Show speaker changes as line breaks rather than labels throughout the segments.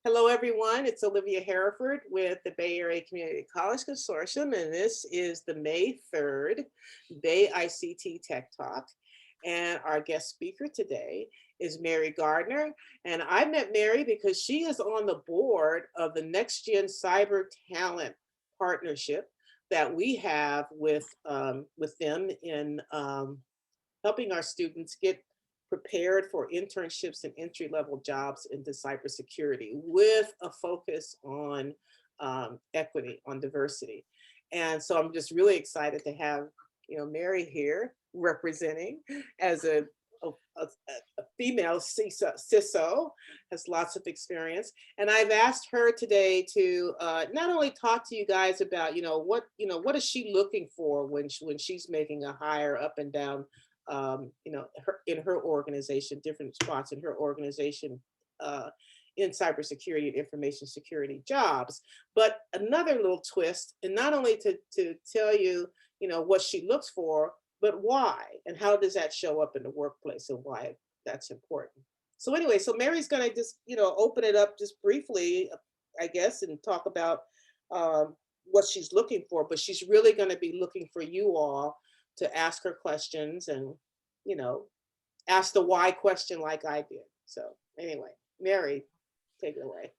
Hello, everyone. It's Olivia Hereford with the Bay Area Community College Consortium, and this is the May 3rd BayICT Tech Talk. And our guest speaker today is Mary Gardner. And I met Mary because she is on the board of the Next Gen Cyber Talent Partnership that we have with them in helping our students get prepared for internships and entry-level jobs into cybersecurity with a focus on equity, on diversity. And so I'm just really excited to have, Mary here representing as a female CISO, has lots of experience. And I've asked her today to not only talk to you guys about, what is she looking for when she's making a hire up and down in her organization, different spots in her organization in cybersecurity and information security jobs. But another little twist, and not only to tell you, what she looks for, but why, and how does that show up in the workplace and why that's important. So anyway, so Mary's gonna just, open it up just briefly, I guess, and talk about what she's looking for, but she's really gonna be looking for you all to ask her questions and, ask the why question like I did. So anyway, Mary, take it away.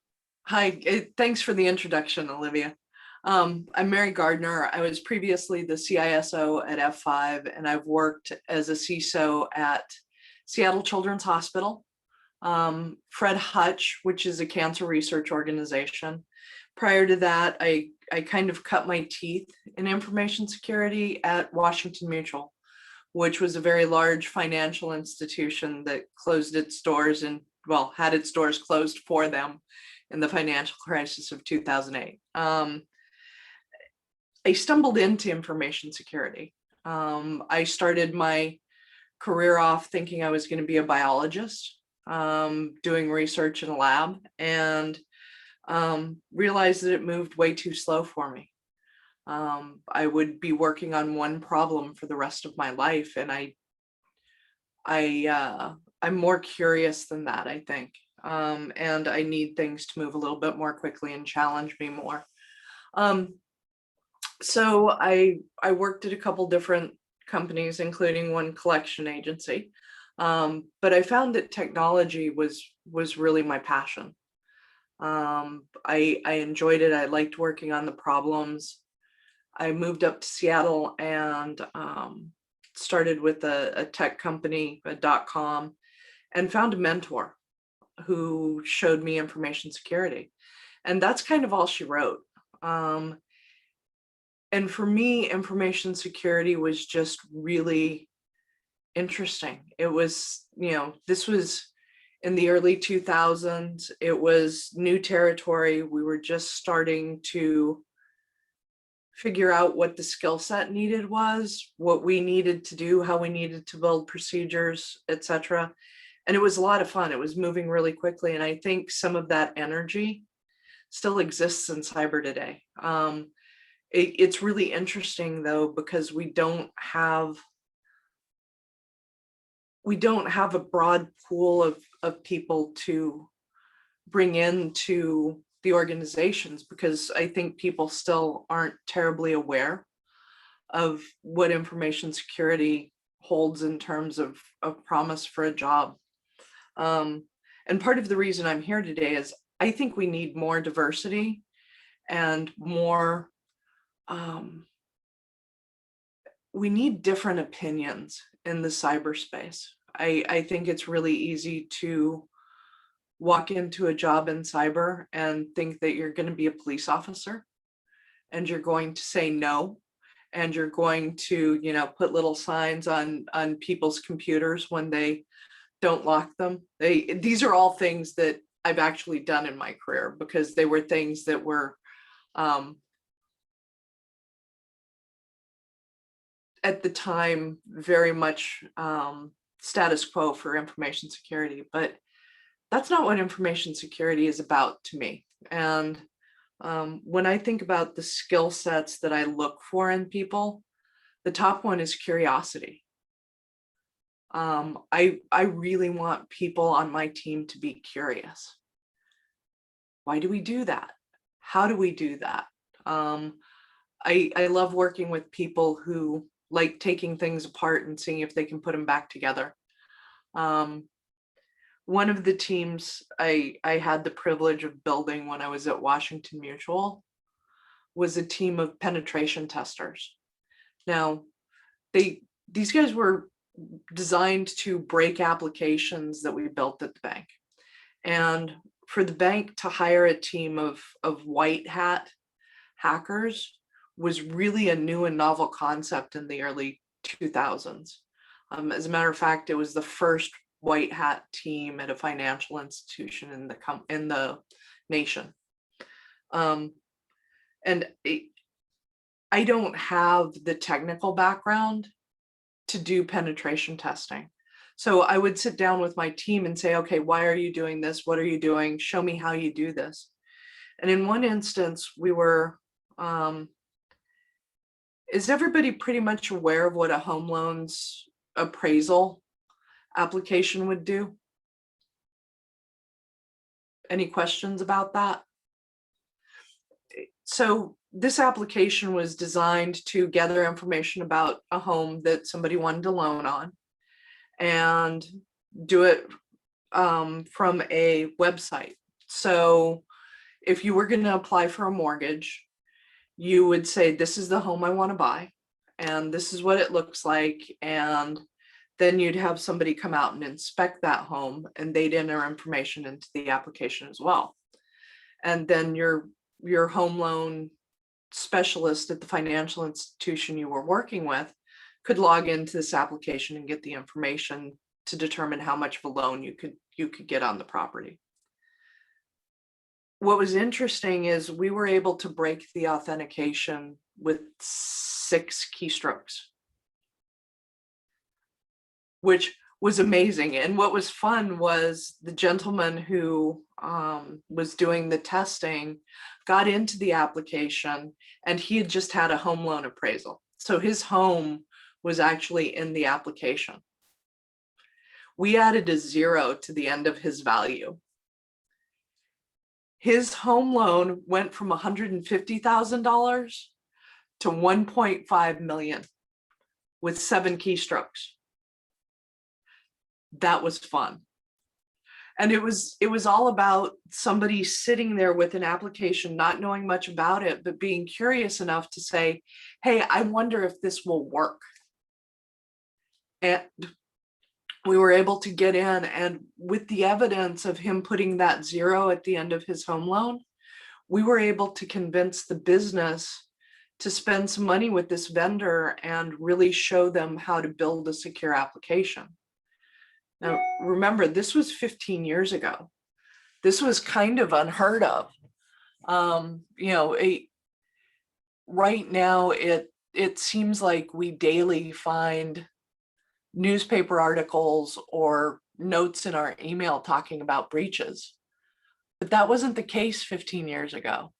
Hi, thanks for the introduction, Olivia. I'm Mary Gardner. I was previously the CISO at F5, and I've worked as a CISO at Seattle Children's Hospital, Fred Hutch, which is a cancer research organization. Prior to that, I kind of cut my teeth in information security at Washington Mutual, which was a very large financial institution that closed its doors and, well, had its doors closed for them in the financial crisis of 2008. I stumbled into information security. I started my career off thinking I was going to be a biologist, doing research in a lab, and realized that it moved way too slow for me. I would be working on one problem for the rest of my life, and I'm more curious than that, I think. And I need things to move a little bit more quickly and challenge me more. So I worked at a couple different companies, including one collection agency. But I found that technology was really my passion. I enjoyed it. I liked working on the problems. I moved up to Seattle and started with a tech company, a .com, and found a mentor who showed me information security. And that's kind of all she wrote. And for me, information security was just really interesting. It was, this was in the early 2000s. It was new territory. We were just starting to figure out what the skill set needed was, what we needed to do, how we needed to build procedures, etc. And it was a lot of fun. It was moving really quickly. And I think some of that energy still exists in cyber today. It's really interesting though, because we don't have a broad pool of people to bring into the organizations, because I think people still aren't terribly aware of what information security holds in terms of promise for a job. And part of the reason I'm here today is I think we need more diversity and more, we need different opinions in the cyberspace. I think it's really easy to walk into a job in cyber and think that you're going to be a police officer and you're going to say no, and you're going to, put little signs on people's computers when they don't lock them. These are all things that I've actually done in my career, because they were things that were at the time very much status quo for information security. But that's not what information security is about to me. And when I think about the skill sets that I look for in people, the top one is curiosity. I really want people on my team to be curious. why do we do that? How do we do that? I love working with people who like taking things apart and seeing if they can put them back together. One of the teams I had the privilege of building when I was at Washington Mutual was a team of penetration testers. Now, these guys were designed to break applications that we built at the bank. And for the bank to hire a team of white hat hackers was really a new and novel concept in the early 2000s. As a matter of fact, it was the first white hat team at a financial institution in the nation. And I don't have the technical background to do penetration testing. So I would sit down with my team and say, okay, why are you doing this? What are you doing? Show me how you do this. And in one instance, we were, is everybody pretty much aware of what a home loans appraisal application would do? Any questions about that? So this application was designed to gather information about a home that somebody wanted to loan on and do it from a website. So if you were going to apply for a mortgage, you would say, this is the home I want to buy, and this is what it looks like. And then you'd have somebody come out and inspect that home, and they'd enter information into the application as well. And then your home loan specialist at the financial institution you were working with could log into this application and get the information to determine how much of a loan you could get on the property. What was interesting is we were able to break the authentication with 6 keystrokes, which was amazing. And what was fun was the gentleman who was doing the testing got into the application, and he had just had a home loan appraisal. So his home was actually in the application. We added a 0 to the end of his value. His home loan went from $150,000 to $1.5 million with 7 keystrokes. That was fun. And it was all about somebody sitting there with an application, not knowing much about it, but being curious enough to say, hey, I wonder if this will work. And we were able to get in, and with the evidence of him putting that 0 at the end of his home loan, we were able to convince the business to spend some money with this vendor and really show them how to build a secure application. Now, remember, this was 15 years ago. This was kind of unheard of. Right now, it seems like we daily find newspaper articles or notes in our email talking about breaches, but that wasn't the case 15 years ago.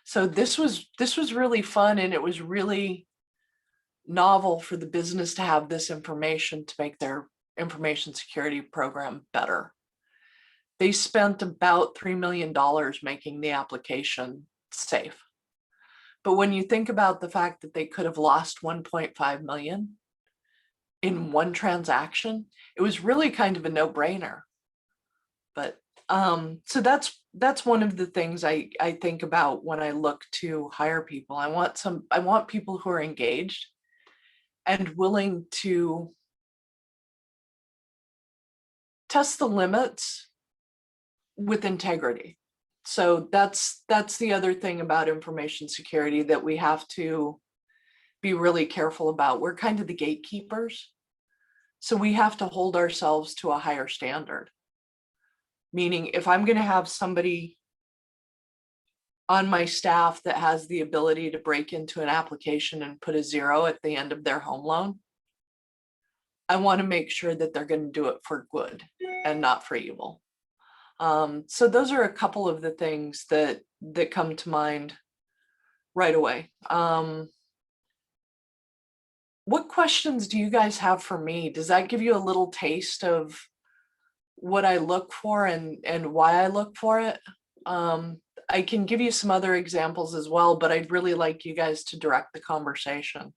So this was really fun, and it was really novel for the business to have this information to make their information security program better. They spent about $3 million making the application safe. But when you think about the fact that they could have lost 1.5 million in one transaction, it was really kind of a no-brainer. But so that's one of the things I think about when I look to hire people. I want people who are engaged and willing to test the limits with integrity. So that's the other thing about information security that we have to be really careful about. We're kind of the gatekeepers. So we have to hold ourselves to a higher standard. Meaning, if I'm going to have somebody on my staff that has the ability to break into an application and put a 0 at the end of their home loan, I want to make sure that they're going to do it for good and not for evil. So those are a couple of the things that come to mind right away. What questions do you guys have for me? Does that give you a little taste of what I look for and why I look for it? I can give you some other examples as well, but I'd really like you guys to direct the conversation.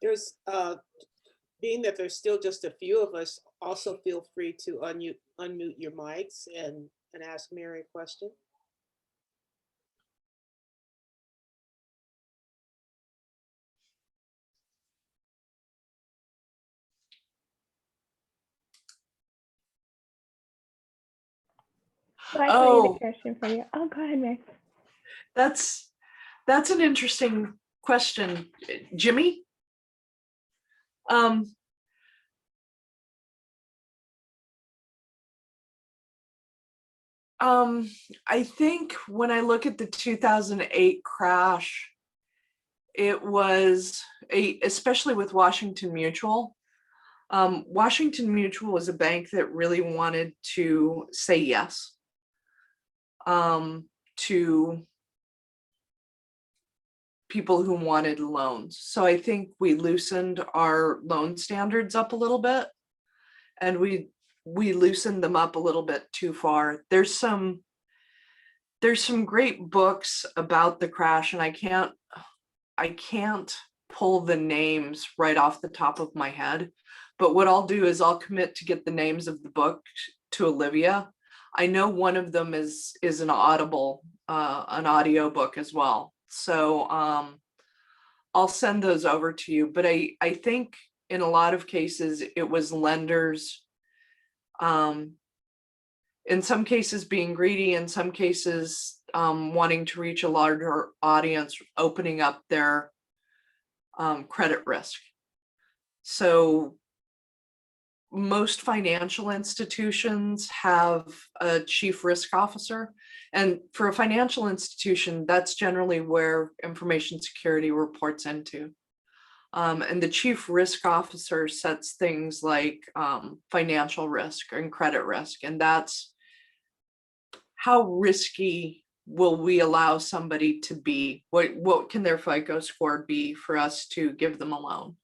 There's, being that there's still just a few of us, also feel free to unmute your mics and ask Mary a question.
So I created a question for you. Oh, go ahead, Mary.
That's an interesting question, Jimmy. I think when I look at the 2008 crash, it was especially with Washington Mutual. Washington Mutual was a bank that really wanted to say yes to people who wanted loans. So I think we loosened our loan standards up a little bit, and we loosened them up a little bit too far. There's some great books about the crash, and I can't pull the names right off the top of my head, but what I'll do is I'll commit to get the names of the book to Olivia. I know one of them is an Audible, an audio book as well. So I'll send those over to you. But I think in a lot of cases it was lenders, in some cases being greedy, in some cases wanting to reach a larger audience, opening up their credit risk. So most financial institutions have a chief risk officer, and for a financial institution, that's generally where information security reports into. And the chief risk officer sets things like financial risk and credit risk, and that's how risky will we allow somebody to be? What can their FICO score be for us to give them a loan?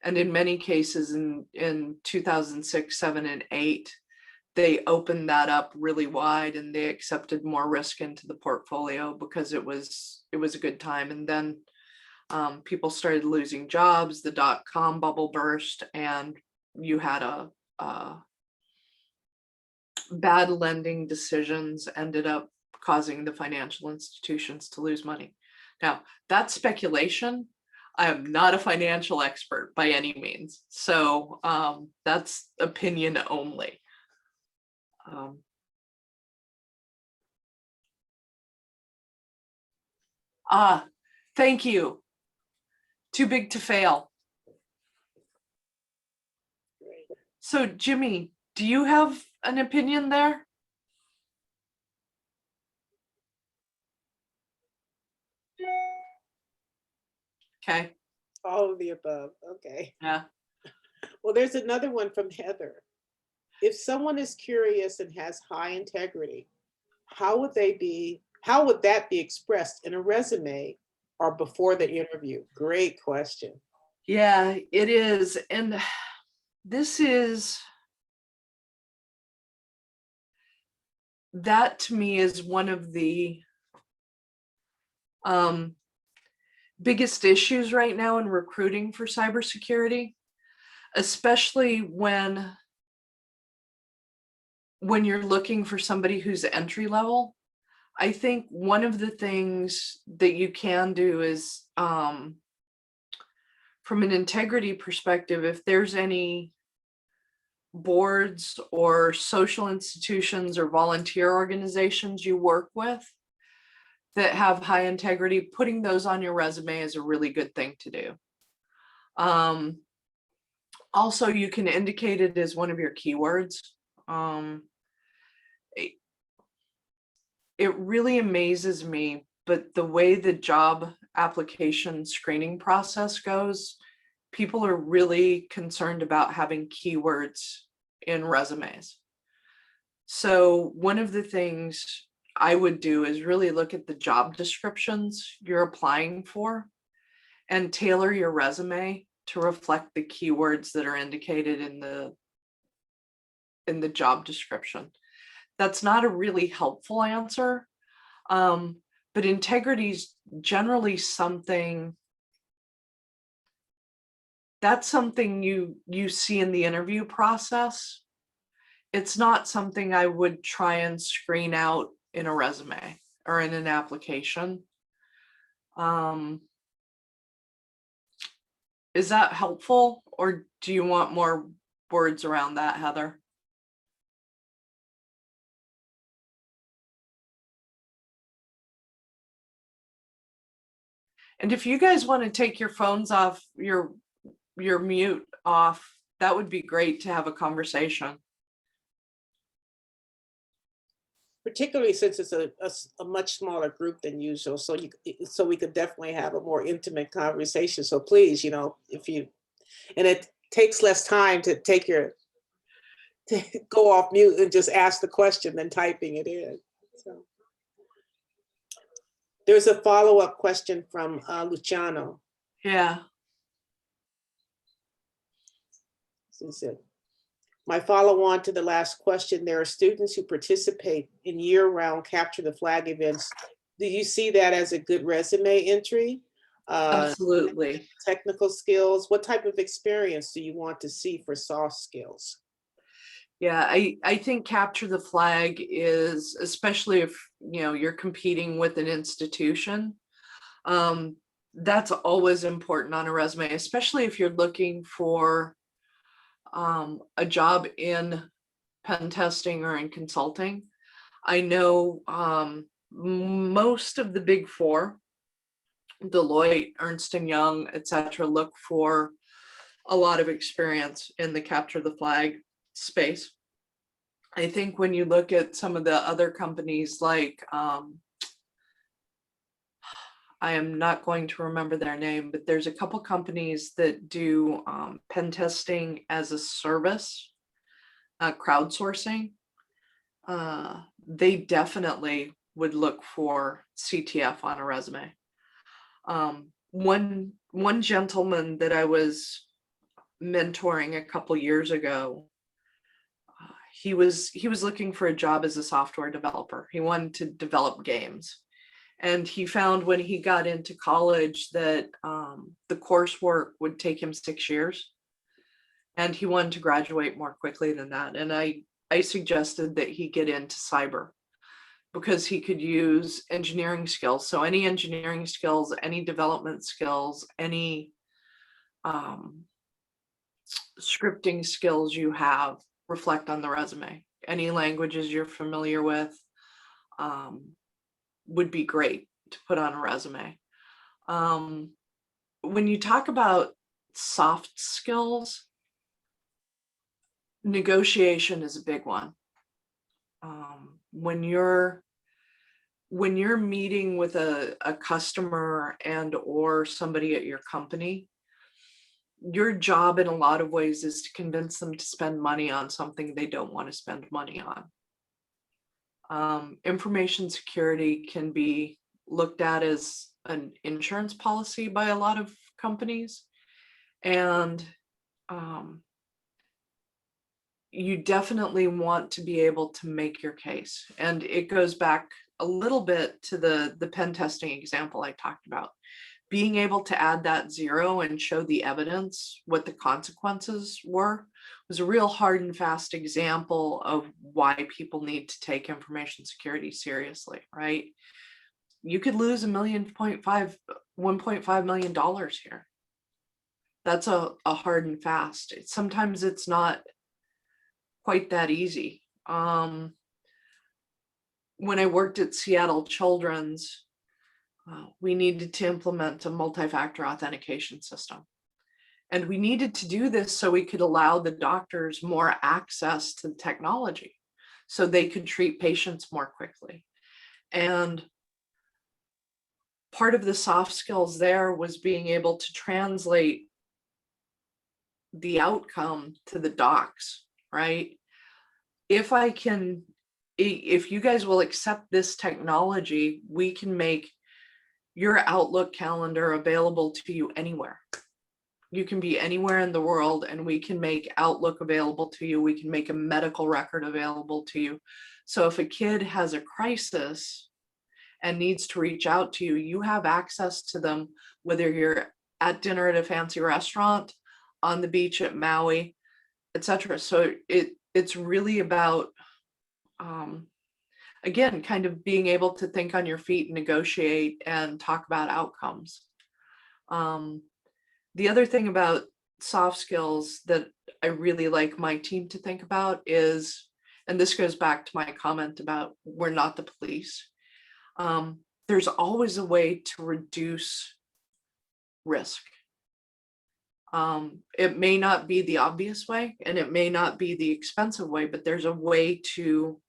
And in many cases in 2006, 7, and 8, they opened that up really wide and they accepted more risk into the portfolio because it was a good time. And then people started losing jobs, the dot-com bubble burst, and you had bad lending decisions ended up causing the financial institutions to lose money. Now, that's speculation. I am not a financial expert by any means. So that's opinion only. Thank you. Too big to fail.
Great.
So Jimmy, do you have an opinion there? Okay.
All of the above. Okay.
Yeah.
Well, there's another one from Heather. If someone is curious and has high integrity, how would that be expressed in a resume or before the interview? Great question.
Yeah, it is. And that to me is one of the biggest issues right now in recruiting for cybersecurity, especially when you're looking for somebody who's entry level. I think one of the things that you can do is from an integrity perspective, if there's any boards or social institutions or volunteer organizations you work with that have high integrity, putting those on your resume is a really good thing to do. Also, you can indicate it as one of your keywords. It really amazes me, but the way the job application screening process goes, people are really concerned about having keywords in resumes. So one of the things I would do is really look at the job descriptions you're applying for and tailor your resume to reflect the keywords that are indicated in the in the job description. That's not a really helpful answer. But integrity is generally something that's something you see in the interview process. It's not something I would try and screen out in a resume or in an application. Is that helpful, or do you want more words around that, Heather? And if you guys want to take your phones off, your mute off, that would be great to have a conversation.
Particularly since it's a much smaller group than usual, so we could definitely have a more intimate conversation. So please, if you, and it takes less time to to go off mute and just ask the question than typing it in. So there's a follow-up question from Luciano.
Yeah.
He said, my follow-on to the last question, there are students who participate in year-round capture the flag events. Do you see that as a good resume entry?
Absolutely.
Technical skills, what type of experience do you want to see for soft skills?
Yeah, I think capture the flag is, especially if you're competing with an institution, that's always important on a resume, especially if you're looking for a job in pen testing or in consulting. I know most of the big four, Deloitte, Ernst & Young, etc., look for a lot of experience in the capture the flag space. I think when you look at some of the other companies like, I am not going to remember their name, but there's a couple companies that do pen testing as a service, crowdsourcing. They definitely would look for CTF on a resume. One gentleman that I was mentoring a couple years ago, he was looking for a job as a software developer. He wanted to develop games. And he found when he got into college that the coursework would take him 6 years. And he wanted to graduate more quickly than that. And I suggested that he get into cyber because he could use engineering skills. So any engineering skills, any development skills, any scripting skills you have reflect on the resume. Any languages you're familiar with would be great to put on a resume. When you talk about soft skills, negotiation is a big one. When you're meeting with a customer and or somebody at your company, your job in a lot of ways is to convince them to spend money on something they don't want to spend money on. Information security can be looked at as an insurance policy by a lot of companies, and you definitely want to be able to make your case. And it goes back a little bit to the pen testing example I talked about. Being able to add that zero and show the evidence, what the consequences were, was a real hard and fast example of why people need to take information security seriously, right? You could lose $1.5 million here. That's a hard and fast. Sometimes it's not quite that easy. When I worked at Seattle Children's, we needed to implement a multi-factor authentication system. And we needed to do this so we could allow the doctors more access to the technology so they could treat patients more quickly. And part of the soft skills there was being able to translate the outcome to the docs, right? If you guys will accept this technology, we can make your Outlook calendar available to you anywhere. You can be anywhere in the world and we can make Outlook available to you. We can make a medical record available to you. So if a kid has a crisis and needs to reach out to you, you have access to them, whether you're at dinner at a fancy restaurant, on the beach at Maui, etc. So it's really about, again, kind of being able to think on your feet and negotiate and talk about outcomes. The other thing about soft skills that I really like my team to think about is, and this goes back to my comment about we're not the police, there's always a way to reduce risk. It may not be the obvious way and it may not be the expensive way, but there's a way to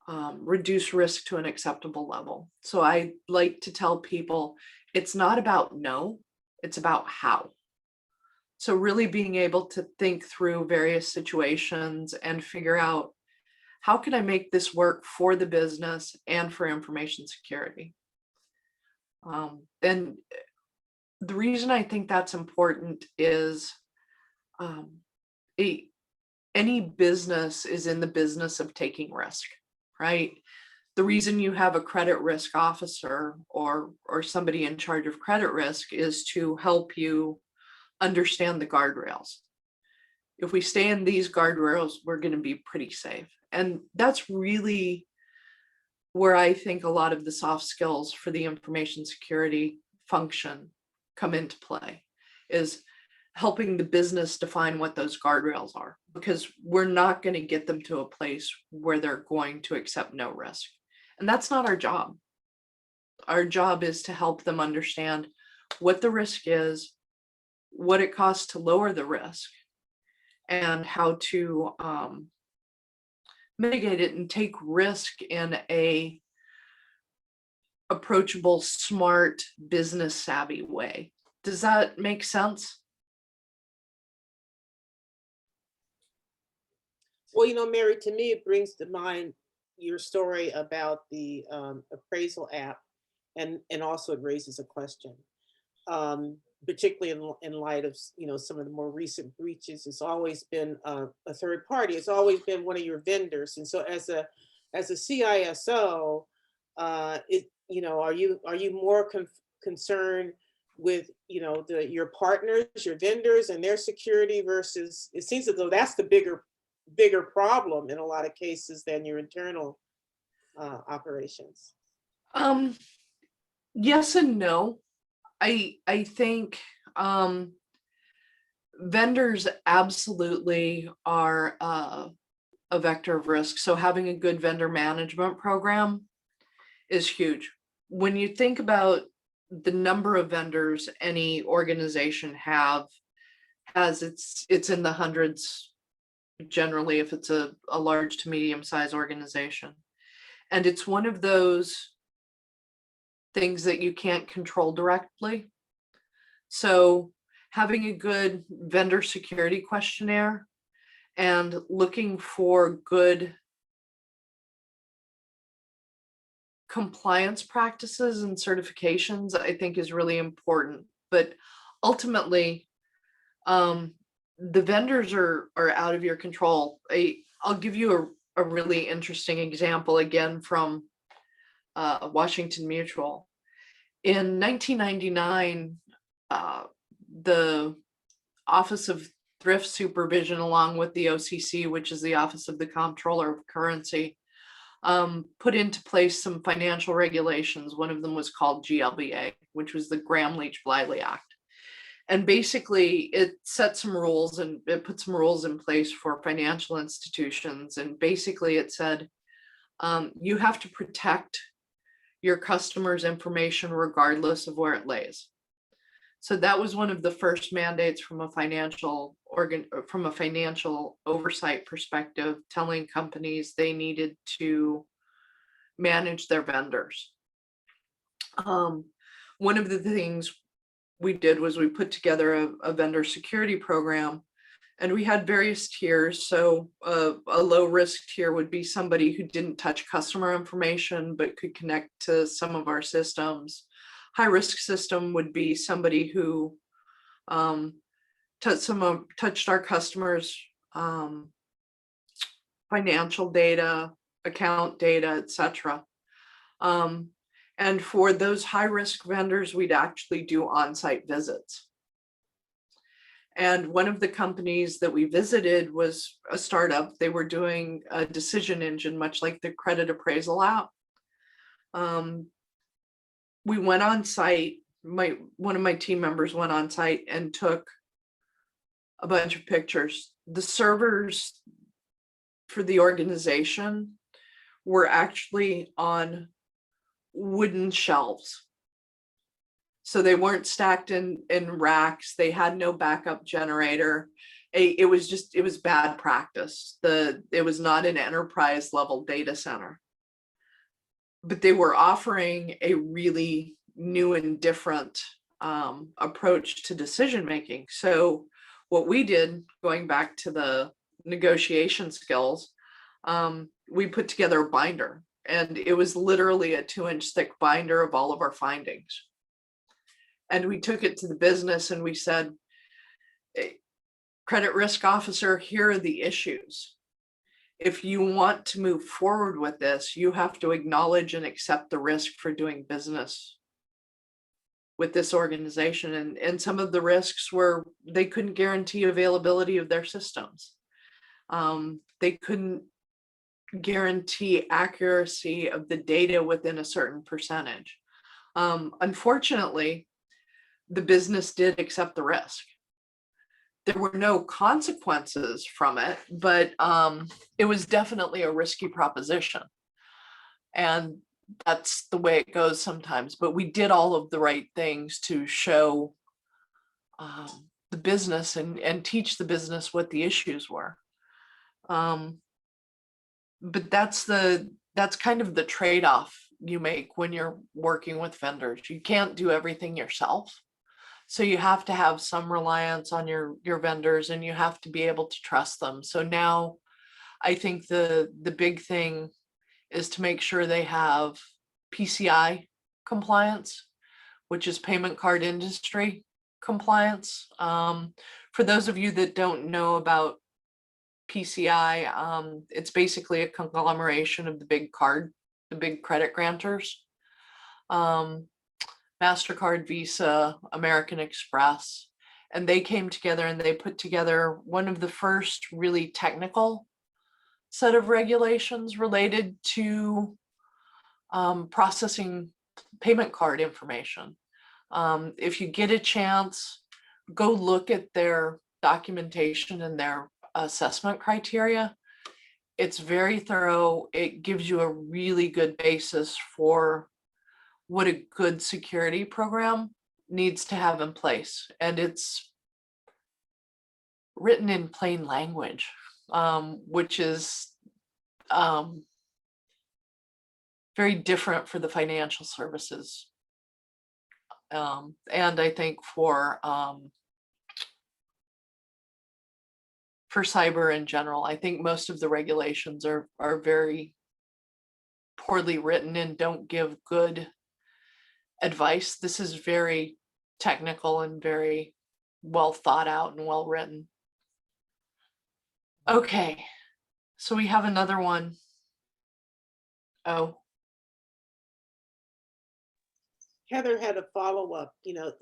reduce risk to an acceptable level. So I like to tell people it's not about no, it's about how. So really being able to think through various situations and figure out, how can I make this work for the business and for information security? And the reason I think that's important is any business is in the business of taking risk, right? The reason you have a credit risk officer or somebody in charge of credit risk is to help you understand the guardrails. If we stay in these guardrails, we're going to be pretty safe. And that's really where I think a lot of the soft skills for the information security function come into play, is helping the business define what those guardrails are, because we're not going to get them to a place where they're going to accept no risk. And that's not our job. Our job is to help them understand what the risk is, what it costs to lower the risk, and how to mitigate it and take risk in a approachable, smart, business savvy way. Does that make sense?
Well, Mary, to me, it brings to mind your story about the appraisal app, and also it raises a question, particularly in light of some of the more recent breaches. It's always been a third party. It's always been one of your vendors, and so as a CISO, are you more concerned with your partners, your vendors, and their security versus? It seems as though that's the bigger problem in a lot of cases than your internal operations.
Yes and no. I think vendors absolutely are a vector of risk. So having a good vendor management program is huge. When you think about the number of vendors any organization has, it's in the hundreds generally if it's a large to medium sized organization. And it's one of those things that you can't control directly. So having a good vendor security questionnaire and looking for good compliance practices and certifications, I think is really important. But ultimately, the vendors are out of your control. I'll give you a really interesting example again from Washington Mutual. In 1999, the Office of Thrift Supervision, along with the OCC, which is the Office of the Comptroller of Currency, put into place some financial regulations. One of them was called GLBA, which was the Gramm-Leach-Bliley Act. And basically it set some rules and it put some rules in place for financial institutions. And basically it said, you have to protect your customers' information regardless of where it lays. So that was one of the first mandates from a financial oversight perspective, telling companies they needed to manage their vendors. One of the things we did was we put together a vendor security program, and we had various tiers. So a low risk tier would be somebody who didn't touch customer information but could connect to some of our systems. High risk system would be somebody who touched our customers' financial data, account data, etc. And for those high-risk vendors, we'd actually do on-site visits. And one of the companies that we visited was a startup. They were doing a decision engine, much like the credit appraisal app. We went on site. One of my team members went on site and took a bunch of pictures. The servers for the organization were actually on wooden shelves. So they weren't stacked in racks. They had no backup generator. It was bad practice. It was not an enterprise level data center. But they were offering a really new and different approach to decision making. So what we did, going back to the negotiation skills, we put together a binder, and it was literally a 2-inch thick binder of all of our findings. And we took it to the business and we said, hey, credit risk officer, here are the issues. If you want to move forward with this, you have to acknowledge and accept the risk for doing business with this organization. And some of the risks were they couldn't guarantee availability of their systems. They couldn't guarantee accuracy of the data within a certain percentage. Unfortunately, the business did accept the risk. There were no consequences from it, but it was definitely a risky proposition. And that's the way it goes sometimes. But we did all of the right things to show the business and teach the business what the issues were. But that's kind of the trade-off you make when you're working with vendors. You can't do everything yourself. So you have to have some reliance on your vendors, and you have to be able to trust them. So now I think the big thing is to make sure they have PCI compliance, which is payment card industry compliance. For those of you that don't know about PCI, it's basically a conglomeration of the big credit grantors. MasterCard, Visa, American Express, and they came together and they put together one of the first really technical set of regulations related to processing payment card information. If you get a chance, go look at their documentation and their assessment criteria. It's very thorough. It gives you a really good basis for what a good security program needs to have in place. And it's written in plain language, which is very different for the financial services. And I think for cyber in general, I think most of the regulations are very poorly written and don't give good advice. This is very technical and very well thought out and well written. Okay, so we have another one. Oh,
Heather had a follow-up.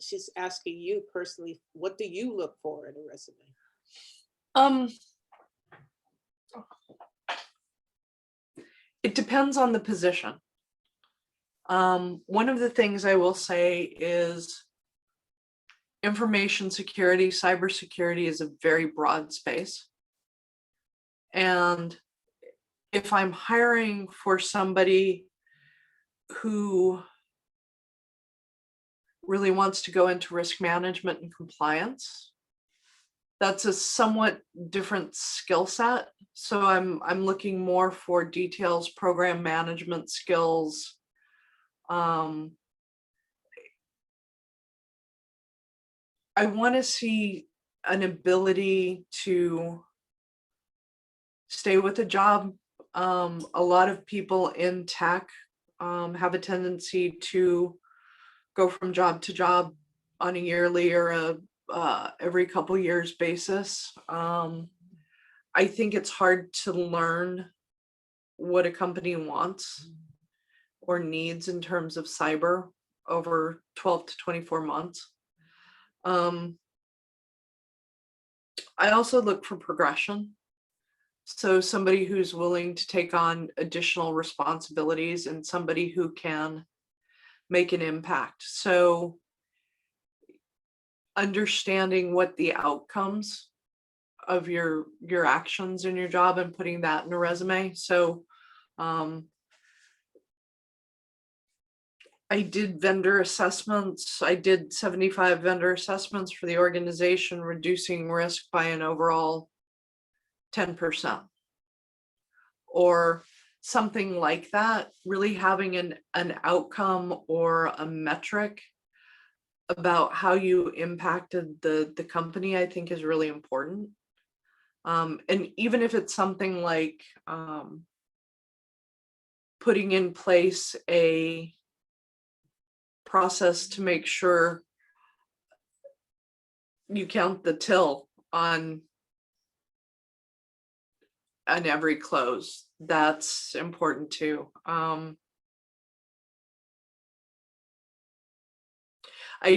She's asking you personally, what do you look for in a resume?
It depends on the position. One of the things I will say is information security, cybersecurity is a very broad space. And if I'm hiring for somebody who really wants to go into risk management and compliance, that's a somewhat different skill set. So I'm looking more for details, program management skills. I want to see an ability to stay with a job. A lot of people in tech have a tendency to go from job to job on a yearly or every couple years basis. I think it's hard to learn what a company wants or needs in terms of cyber over 12 to 24 months. I also look for progression. So somebody who's willing to take on additional responsibilities and somebody who can make an impact. So understanding what the outcomes of your actions in your job and putting that in a resume. So I did vendor assessments. I did 75 vendor assessments for the organization, reducing risk by an overall 10%. Or something like that, really having an outcome or a metric about how you impacted the company, I think is really important. And even if it's something like putting in place a process to make sure you count the till on every close, that's important too. I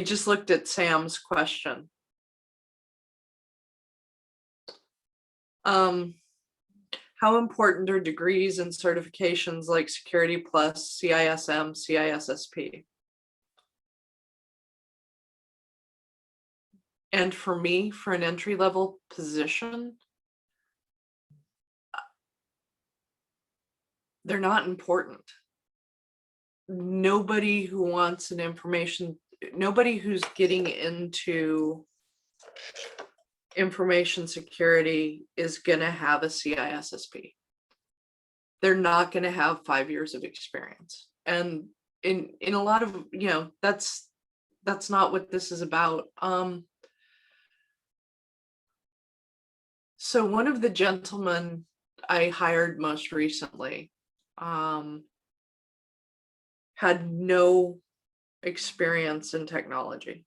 just looked at Sam's question. How important are degrees and certifications like Security Plus, CISM, CISSP? And for me, for an entry-level position, they're not important. Nobody who wants an information, nobody who's getting into information security is going to have a CISSP. They're not going to have 5 years of experience. And in a lot of, that's not what this is about. So one of the gentlemen I hired most recently had no experience in technology.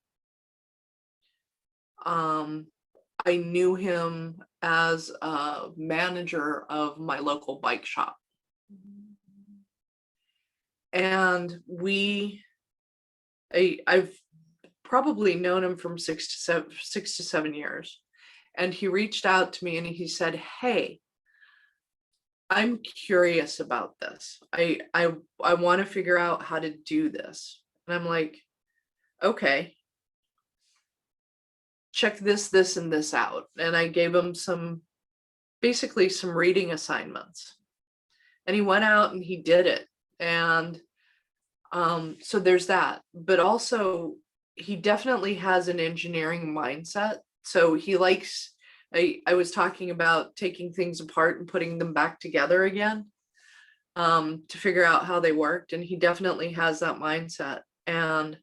I knew him as a manager of my local bike shop. And I've probably known him from 6 to 7 years. And he reached out to me and he said, "Hey, I'm curious about this. I want to figure out how to do this." And I'm like, "Okay, check this, and this out." And I gave him basically some reading assignments. And he went out and he did it. And so there's that. But also, he definitely has an engineering mindset. So he likes, I was talking about taking things apart and putting them back together again to figure out how they worked. And he definitely has that mindset. And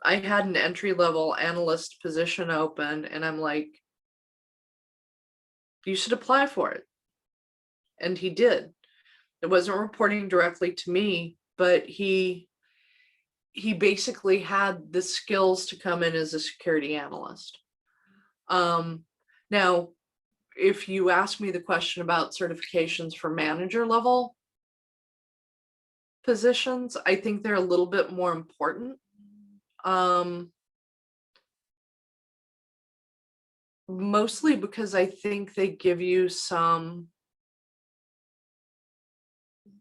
I had an entry-level analyst position open, and I'm like, "You should apply for it." And he did. It wasn't reporting directly to me, but he basically had the skills to come in as a security analyst. Now, if you ask me the question about certifications for manager level positions, I think they're a little bit more important. Mostly because I think they give you some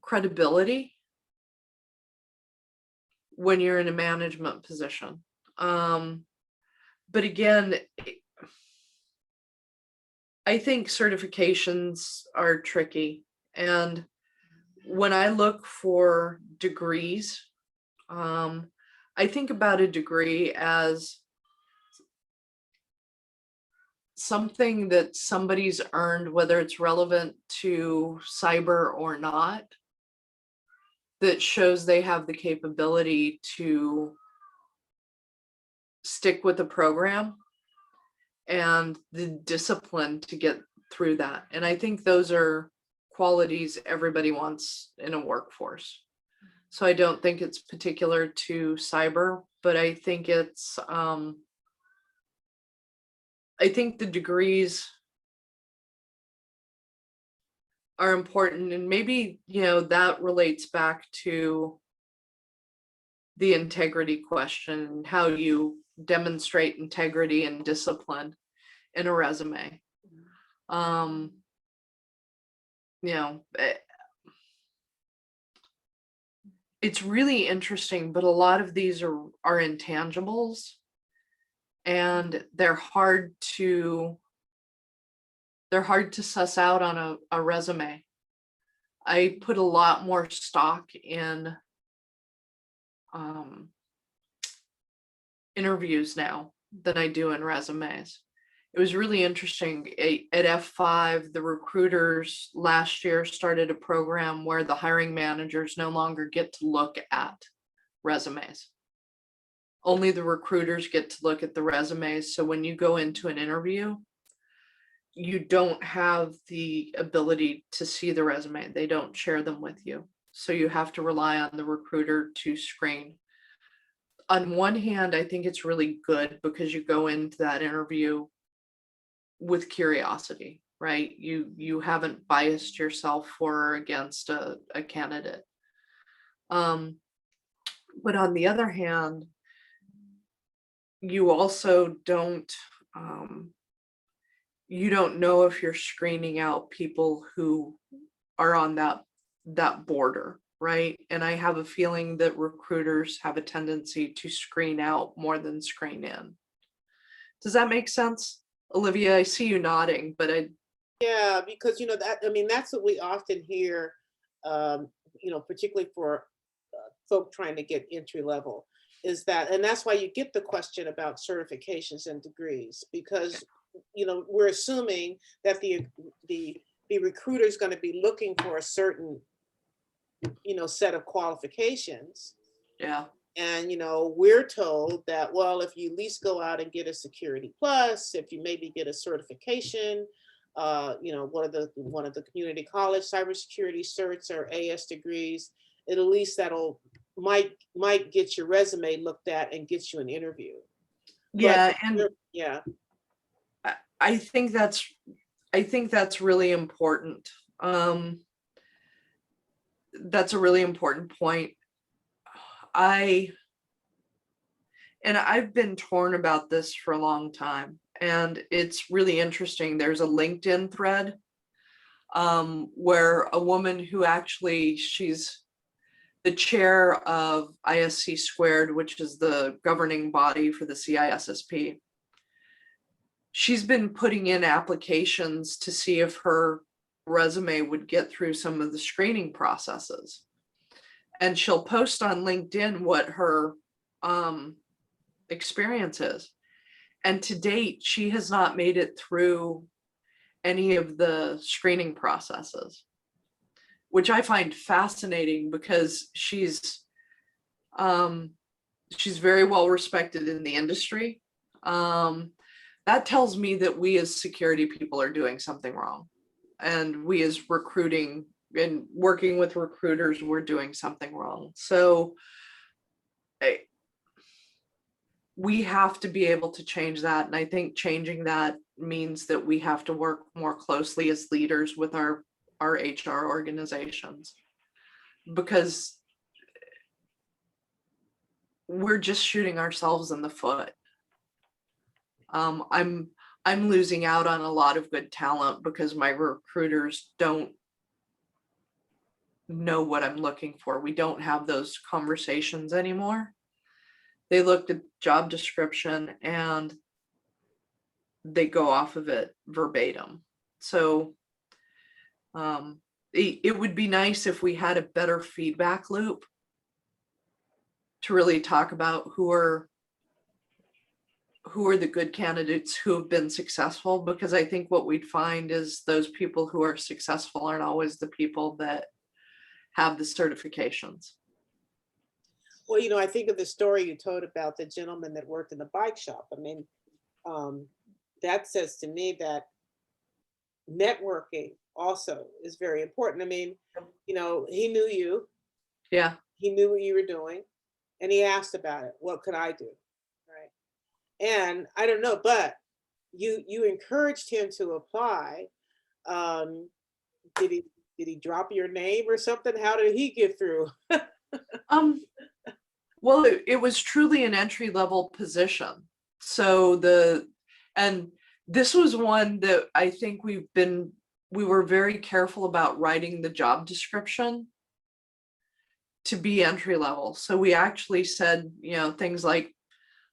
credibility when you're in a management position. But again, I think certifications are tricky. And when I look for degrees, I think about a degree as something that somebody's earned, whether it's relevant to cyber or not, that shows they have the capability to stick with the program and the discipline to get through that. And I think those are qualities everybody wants in a workforce. So I don't think it's particular to cyber, but I think it's I think the degrees are important, and maybe, that relates back to the integrity question, how you demonstrate integrity and discipline in a resume. Um, it's really interesting, but a lot of these are intangibles, and they're hard to suss out on a resume. I put a lot more stock in interviews now than I do in resumes. It was really interesting. At F5, the recruiters last year started a program where the hiring managers no longer get to look at resumes. Only the recruiters get to look at the resumes. So when you go into an interview, you don't have the ability to see the resume. They don't share them with you. So you have to rely on the recruiter to screen. On one hand, I think it's really good because you go into that interview with curiosity, right? You haven't biased yourself for or against a candidate. But on the other hand, you also don't know if you're screening out people who are on that border, right? And I have a feeling that recruiters have a tendency to screen out more than screen in. Does that make sense? Olivia, I see you nodding, but
Yeah, because that's what we often hear, particularly for folk trying to get entry level, is that, and that's why you get the question about certifications and degrees, because we're assuming that the recruiter is going to be looking for a certain set of qualifications.
yeah.
And we're told that, well, if you at least go out and get a Security Plus, if you maybe get a certification, one of the community college cybersecurity certs or AS degrees, at least might get your resume looked at and get you an interview.
Yeah,
But,
and
yeah,
I think that's really important. That's a really important point. I've been torn about this for a long time, and it's really interesting. There's a LinkedIn thread where a woman who she's the chair of ISC Squared, which is the governing body for the CISSP. She's been putting in applications to see if her resume would get through some of the screening processes. And she'll post on LinkedIn what her experience is. And to date, she has not made it through any of the screening processes, which I find fascinating because she's very well respected in the industry. That tells me that we as security people are doing something wrong. And we as recruiting and working with recruiters, we're doing something wrong. So we have to be able to change that. And I think changing that means that we have to work more closely as leaders with our HR organizations, because we're just shooting ourselves in the foot. I'm losing out on a lot of good talent because my recruiters don't know what I'm looking for. We don't have those conversations anymore. They look at job description and they go off of it verbatim. So it would be nice if we had a better feedback loop to really talk about who are the good candidates who have been successful, because I think what we'd find is those people who are successful aren't always the people that have the certifications.
Well, I think of the story you told about the gentleman that worked in the bike shop. I mean, that says to me that networking also is very important. I mean, he knew you.
Yeah.
He knew what you were doing, and he asked about it. What could I do? Right. And I don't know, but you encouraged him to apply. Um, did he drop your name or something? How did he get through?
Um, well, it was truly an entry level position. So and this was one that I think we were very careful about writing the job description to be entry level. So we actually said, things like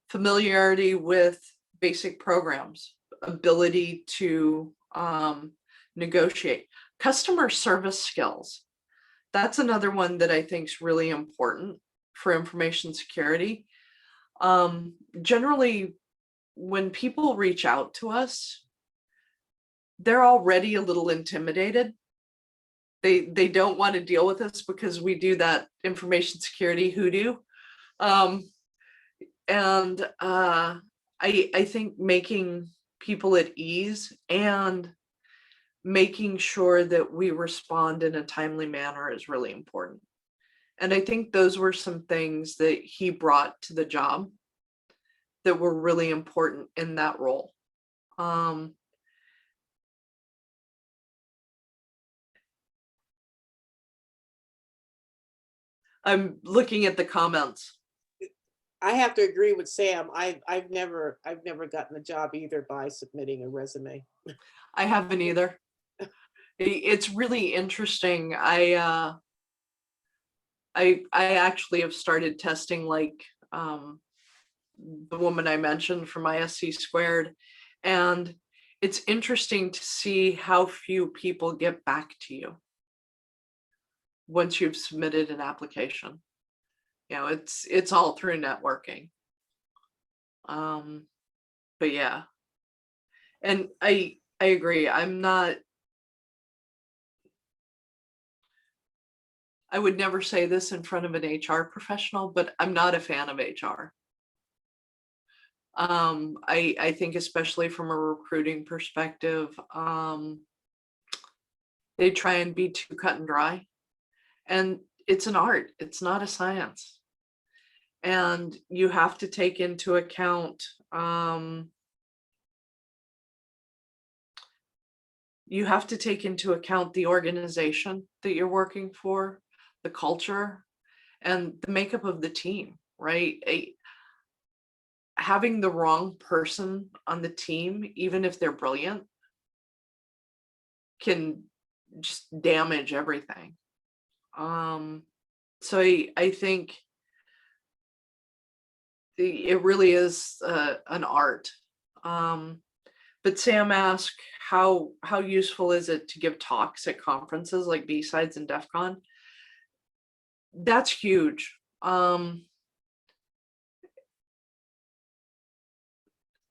familiarity with basic programs, ability to negotiate, customer service skills. That's another one that I think is really important for information security. Generally, when people reach out to us, they're already a little intimidated. They don't want to deal with us because we do that information security hoodoo. And I think making people at ease and making sure that we respond in a timely manner is really important. And I think those were some things that he brought to the job that were really important in that role. I'm looking at the comments.
I have to agree with Sam. I've never gotten a job either by submitting a resume.
I haven't either. It's really interesting. I actually have started testing, like the woman I mentioned from ISC squared, and it's interesting to see how few people get back to you once you've submitted an application. It's all through networking. But yeah, and I agree. I would never say this in front of an HR professional, but I'm not a fan of HR. I think especially from a recruiting perspective, they try and be too cut and dry. And it's an art, it's not a science. And you have to take into account, the organization that you're working for, the culture, and the makeup of the team, right? Having the wrong person on the team, even if they're brilliant, can just damage everything. So I think it really is an art. But Sam asked, how useful is it to give talks at conferences like B-Sides and DEF CON? That's huge. I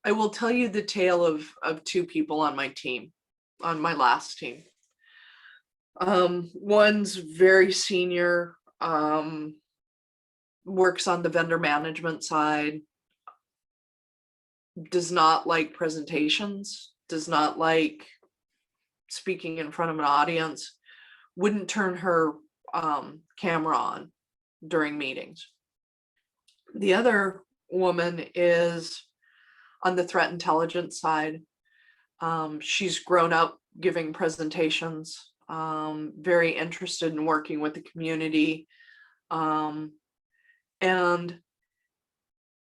will tell you the tale of two people on my team, on my last team. One's very senior, works on the vendor management side, does not like presentations, does not like speaking in front of an audience, wouldn't turn her camera on during meetings. The other woman is on the threat intelligence side. She's grown up giving presentations, very interested in working with the community. And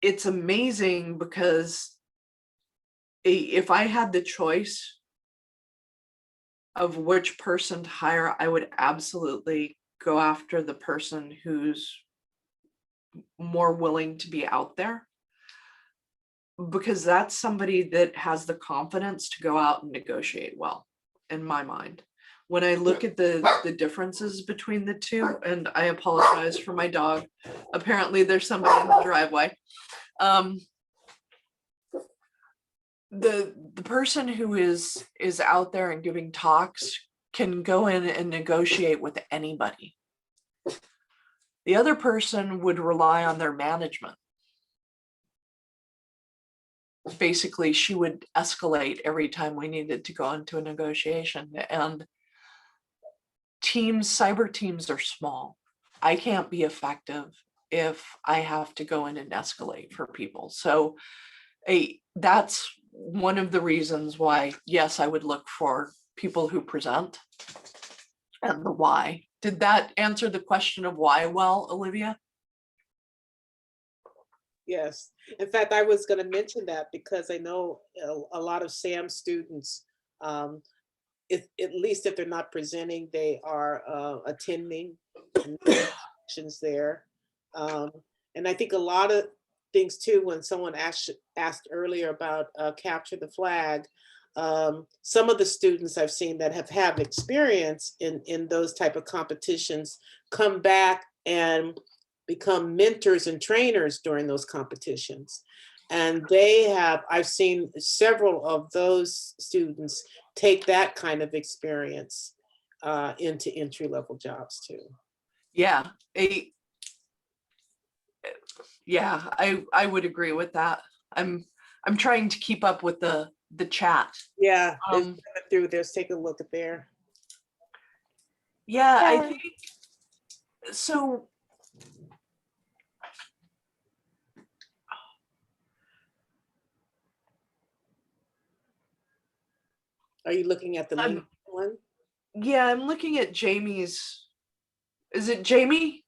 it's amazing because if I had the choice of which person to hire, I would absolutely go after the person who's more willing to be out there, because that's somebody that has the confidence to go out and negotiate well, in my mind. When I look at the differences between the two, and I apologize for my dog, apparently there's somebody in the driveway. The person who is out there and giving talks can go in and negotiate with anybody. The other person would rely on their management. Basically, she would escalate every time we needed to go into a negotiation. And cyber teams are small. I can't be effective if I have to go in and escalate for people. So that's one of the reasons why, yes, I would look for people who present and the why. Did that answer the question of why well, Olivia?
Yes. In fact, I was going to mention that because I know a lot of SAM students, at least if they're not presenting, they are attending and actions there. And I think a lot of things too, when someone asked earlier about capture the flag, some of the students I've seen that have had experience in those type of competitions come back and become mentors and trainers during those competitions. And I've seen several of those students take that kind of experience into entry-level jobs too.
Yeah, yeah, I would agree with that. I'm trying to keep up with the chat.
Yeah, through this, take a look at there.
Yeah, I
Yeah.
think so.
Are you looking at the link one?
Yeah, I'm looking at Jamie's. Is it Jamie?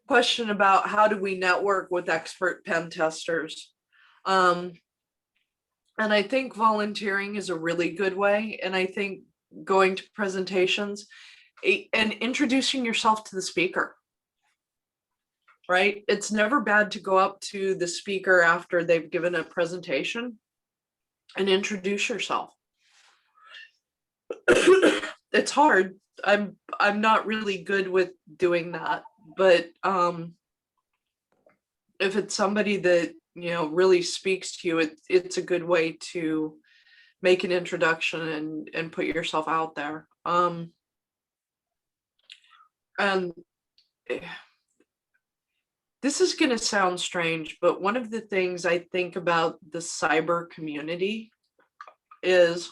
Question about how do we network with expert pen testers? And I think volunteering is a really good way. And I think going to presentations and introducing yourself to the speaker. Right? It's never bad to go up to the speaker after they've given a presentation and introduce yourself. It's hard. I'm not really good with doing that, but if it's somebody that really speaks to you, it's a good way to make an introduction and put yourself out there. And this is going to sound strange, but one of the things I think about the cyber community is,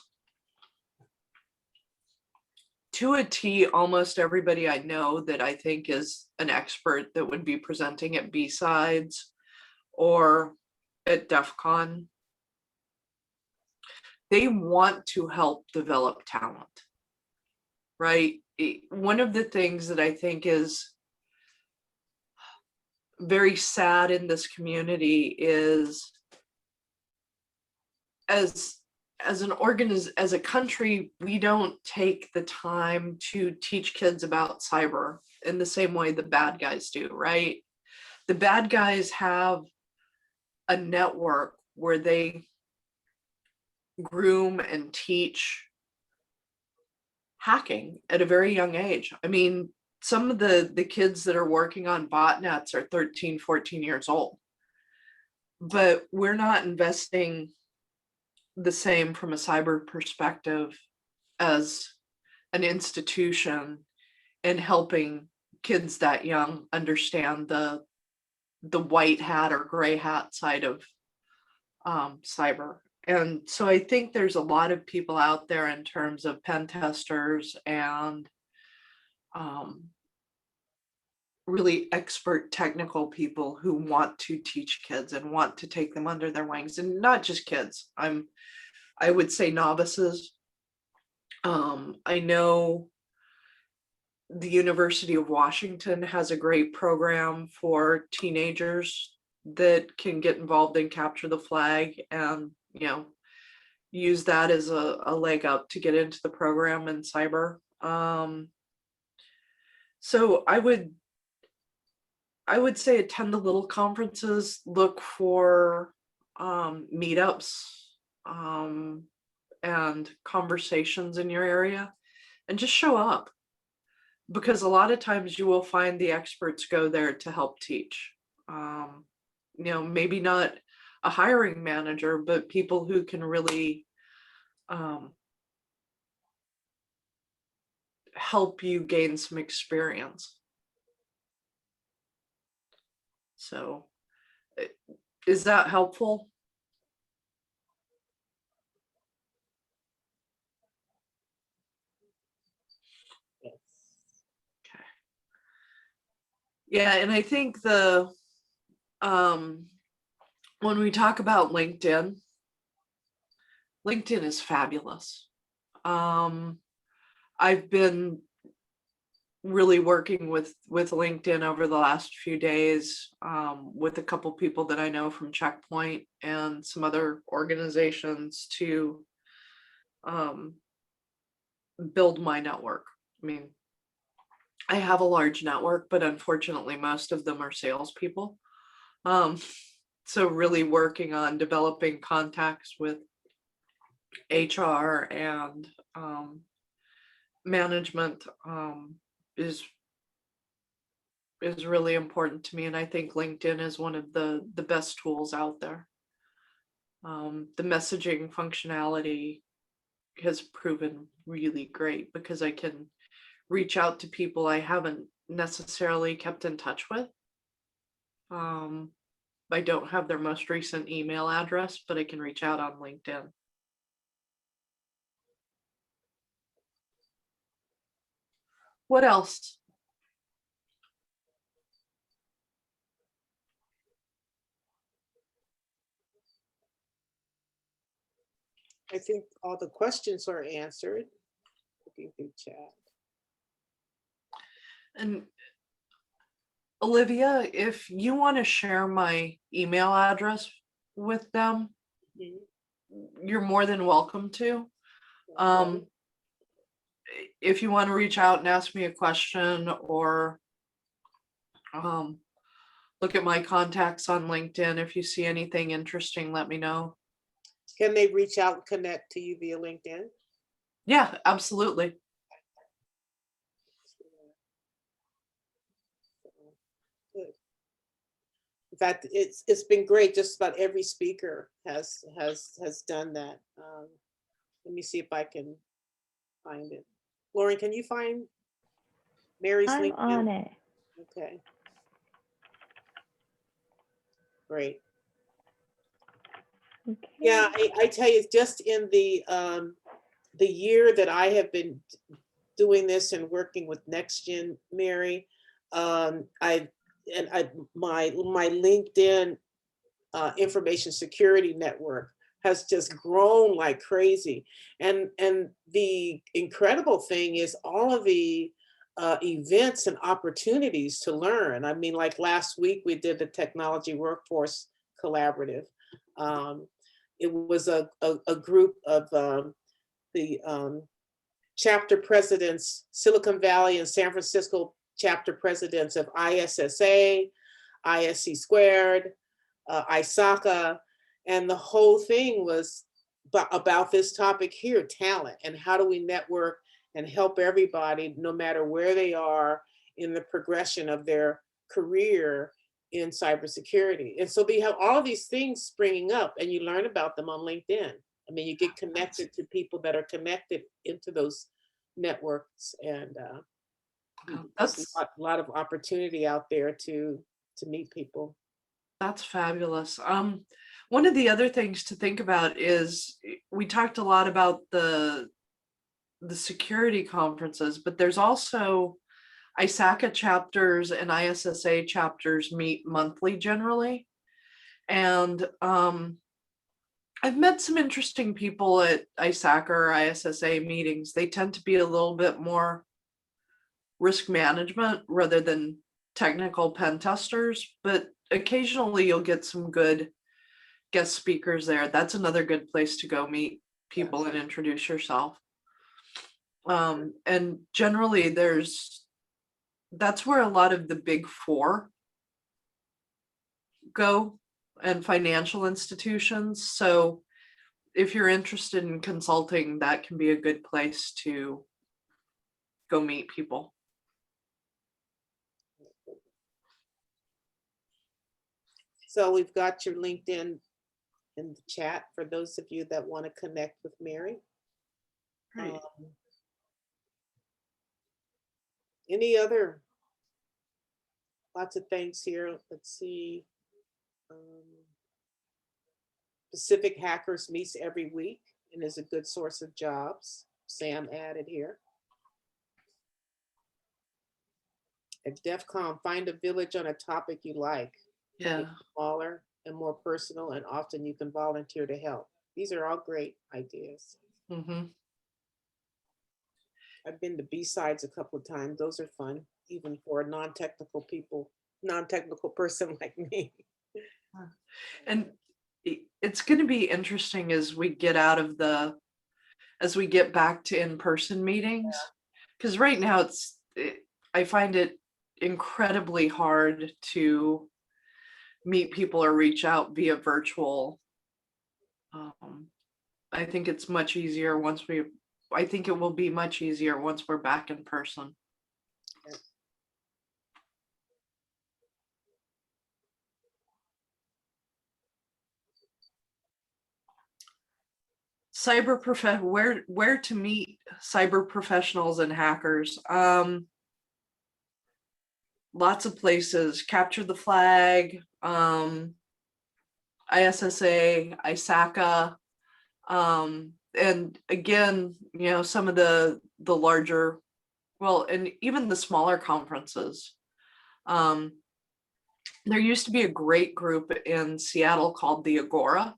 to a T, almost everybody I know that I think is an expert that would be presenting at B-Sides or at DEF CON, they want to help develop talent, right? One of the things that I think is very sad in this community is as a country, we don't take the time to teach kids about cyber in the same way the bad guys do, right? The bad guys have a network where they groom and teach hacking at a very young age. I mean, some of the kids that are working on botnets are 13, 14 years old. But we're not investing the same from a cyber perspective as an institution in helping kids that young understand the white hat or gray hat side of cyber. And so I think there's a lot of people out there in terms of pen testers and really expert technical people who want to teach kids and want to take them under their wings, and not just kids. I would say novices. I know the University of Washington has a great program for teenagers that can get involved in capture the flag and use that as a leg up to get into the program in cyber. So I would say attend the little conferences, look for meetups and conversations in your area, and just show up, because a lot of times you will find the experts go there to help teach. Maybe not a hiring manager, but people who can really help you gain some experience. So, is that helpful?
Yes.
Okay. Yeah, and I think the when we talk about LinkedIn, LinkedIn is fabulous. I've been really working with LinkedIn over the last few days, with a couple people that I know from Checkpoint and some other organizations to build my network. I mean, I have a large network, but unfortunately most of them are salespeople. So really working on developing contacts with HR and management is really important to me, and I think LinkedIn is one of the best tools out there. The messaging functionality has proven really great because I can reach out to people I haven't necessarily kept in touch with. I don't have their most recent email address, but I can reach out on LinkedIn. What else?
I think all the questions are answered. Looking through chat.
And Olivia, if you want to share my email address with them,
Mhm.
you're more than welcome to.
Okay.
If you want to reach out and ask me a question or look at my contacts on LinkedIn, if you see anything interesting, let me know.
Can they reach out and connect to you via LinkedIn?
Yeah, absolutely.
Good. In fact, it's been great. Just about every speaker has done that. Let me see if I can find it. Lauren, can you find Mary's
I'm
LinkedIn?
on it.
Okay. Great.
Okay.
Yeah, I tell you, just in the year that I have been doing this and working with NextGen, Mary, my LinkedIn information security network has just grown like crazy. And the incredible thing is all of the events and opportunities to learn. I mean, like last week we did the Technology Workforce Collaborative. It was a group of the chapter presidents, Silicon Valley and San Francisco chapter presidents of ISSA, ISC squared, ISACA, and the whole thing was about this topic here, talent, and how do we network and help everybody, no matter where they are in the progression of their career in cybersecurity. And so they have all these things springing up, and you learn about them on LinkedIn. I mean, you get connected to people that are connected into those networks, and there's a lot of opportunity out there to meet people.
That's fabulous. One of the other things to think about is we talked a lot about the security conferences, but there's also ISACA chapters and ISSA chapters meet monthly generally. And I've met some interesting people at ISACA or ISSA meetings. They tend to be a little bit more risk management rather than technical pen testers, but occasionally you'll get some good guest speakers there. That's another good place to go meet people and introduce yourself. And generally that's where a lot of the big four go and financial institutions. So if you're interested in consulting, that can be a good place to go meet people.
So we've got your LinkedIn in the chat for those of you that want to connect with Mary.
Great.
Any other? Lots of things here. Let's see. Pacific Hackers meets every week and is a good source of jobs. Sam added here. At DEF CON, find a village on a topic you like.
Yeah.
Smaller and more personal, and often you can volunteer to help. These are all great ideas.
Mm-hmm.
I've been to B-sides a couple of times. Those are fun, even for a non-technical person like me.
And it's going to be interesting as we get out of as we get back to in-person meetings, because right now I find it incredibly hard to meet people or reach out via virtual. I think it's much easier I think it will be much easier once we're back in person. Where to meet cyber professionals and hackers. Lots of places. Capture the Flag, ISSA, ISACA, and again, some of the larger, well, and even the smaller conferences. There used to be a great group in Seattle called the Agora,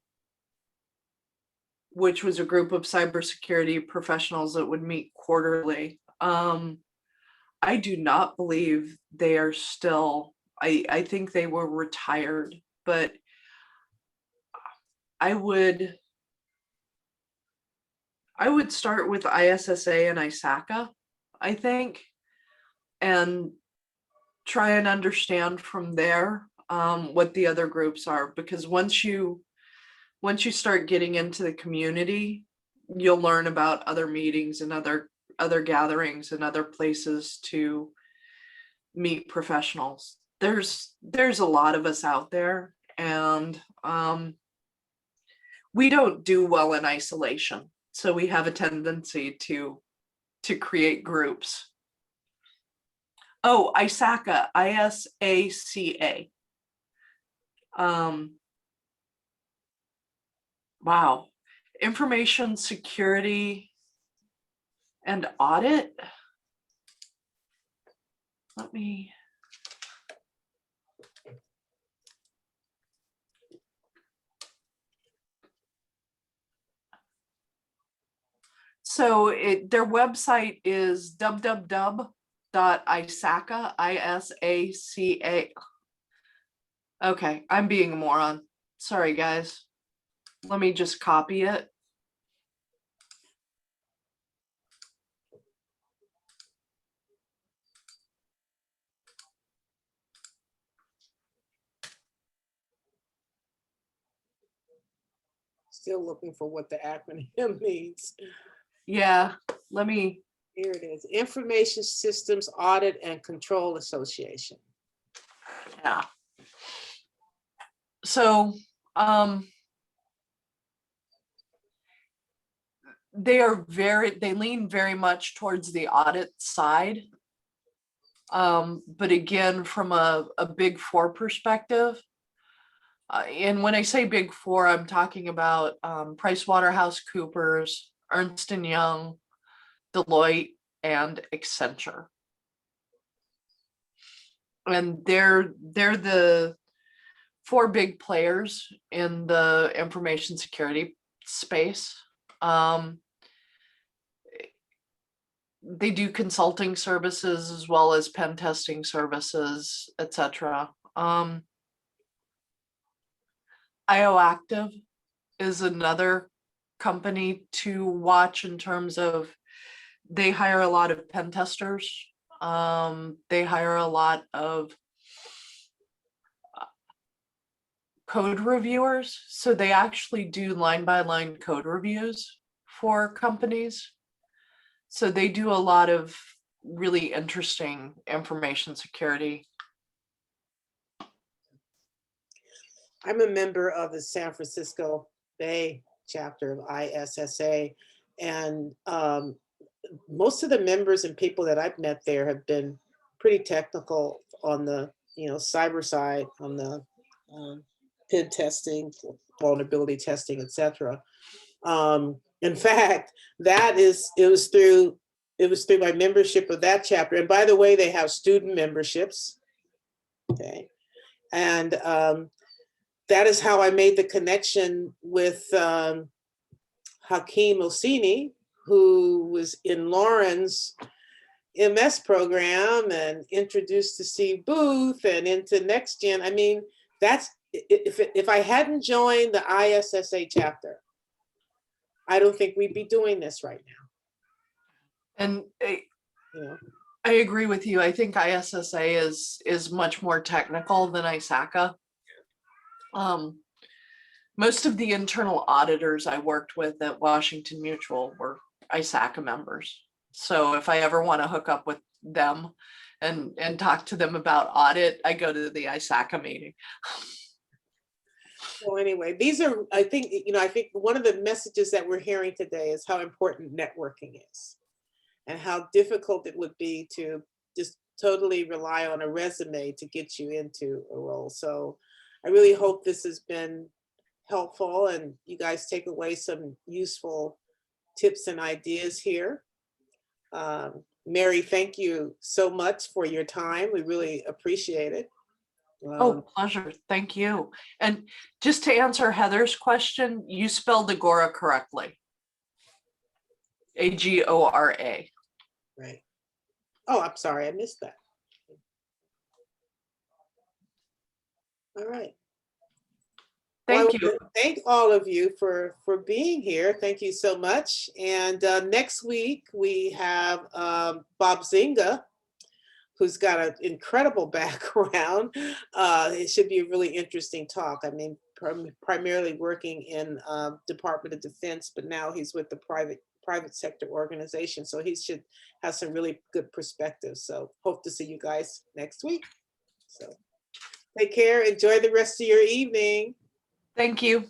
which was a group of cybersecurity professionals that would meet quarterly. I do not believe they are still, I think they were retired, but I would start with ISSA and ISACA, I think, and try and understand from there what the other groups are, because once you start getting into the community, you'll learn about other meetings and other gatherings and other places to meet professionals. There's a lot of us out there, and we don't do well in isolation, so we have a tendency to create groups. Oh, ISACA, ISACA. Wow. Information security and audit. Let me. So their website is www.isaca, ISACA. Okay, I'm being a moron. Sorry, guys. Let me just copy it.
Still looking for what the acronym means.
Yeah, let me.
Here it is. Information Systems Audit and Control Association.
Yeah. So, they lean very much towards the audit side. But again, from a Big Four perspective, and when I say Big Four, I'm talking about PricewaterhouseCoopers, Ernst & Young, Deloitte, and Accenture. And they're the four big players in the information security space. They do consulting services as well as pen testing services, etc. IOActive is another company to watch in terms of they hire a lot of pen testers. They hire a lot of code reviewers. So they actually do line-by-line code reviews for companies. So they do a lot of really interesting information security.
I'm a member of the San Francisco Bay chapter of ISSA, and most of the members and people that I've met there have been pretty technical on the cyber side, on the pen testing, vulnerability testing, etc. In fact, it was through my membership of that chapter. And by the way, they have student memberships. Okay. And that is how I made the connection with Hakeem Osini, who was in Lauren's MS program and introduced to Steve Booth and into Next Gen. I mean, that's, if I hadn't joined the ISSA chapter, I don't think we'd be doing this right now.
And
You know,
I agree with you. I think ISSA is much more technical than ISACA. Most of the internal auditors I worked with at Washington Mutual were ISACA members. So if I ever want to hook up with them and talk to them about audit, I go to the ISACA meeting.
so anyway, these are, I think, I think one of the messages that we're hearing today is how important networking is and how difficult it would be to just totally rely on a resume to get you into a role. So I really hope this has been helpful and you guys take away some useful tips and ideas here. Mary, thank you so much for your time. We really appreciate it.
Oh, pleasure. Thank you. And just to answer Heather's question, you spelled Agora correctly. AGORA.
Right. Oh, I'm sorry, I missed that. All right.
Thank
Well,
you.
Thank all of you for being here. Thank you so much. And next week we have Bob Zinga, who's got an incredible background. It should be a really interesting talk. I mean, primarily working in Department of Defense, but now he's with the private sector organization. So he should have some really good perspectives. So hope to see you guys next week. So take care. Enjoy the rest of your evening.
Thank you.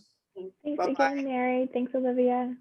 Thanks
Bye-bye.
again, Mary. Thanks, Olivia.